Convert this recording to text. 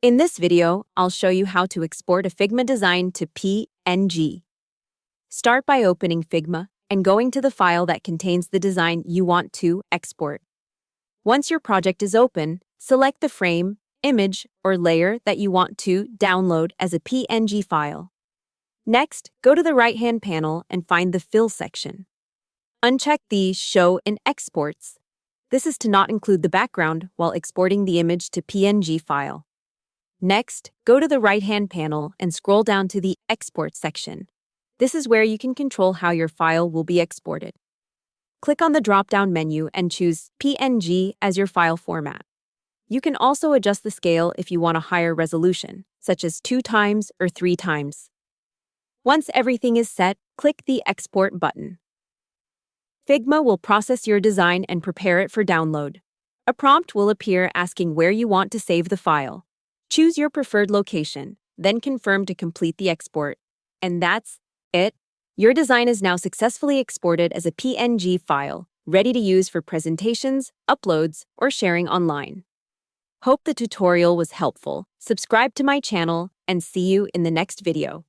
In this video, I'll show you how to export a Figma design to PNG. Start by opening Figma and going to the file that contains the design you want to export. Once your project is open, select the frame, image, or layer that you want to download as a PNG file. Next, go to the right-hand panel and find the Fill section. Uncheck the Show in Exports. This is to not include the background while exporting the image to PNG file. Next, go to the right-hand panel and scroll down to the Export section. This is where you can control how your file will be exported. Click on the drop-down menu and choose PNG as your file format. You can also adjust the scale if you want a higher resolution, such as 2x or 3x. Once everything is set, click the Export button. Figma will process your design and prepare it for download. A prompt will appear asking where you want to save the file. Choose your preferred location, then confirm to complete the export. And that's it. Your design is now successfully exported as a PNG file, ready to use for presentations, uploads, or sharing online. Hope the tutorial was helpful. Subscribe to my channel and see you in the next video.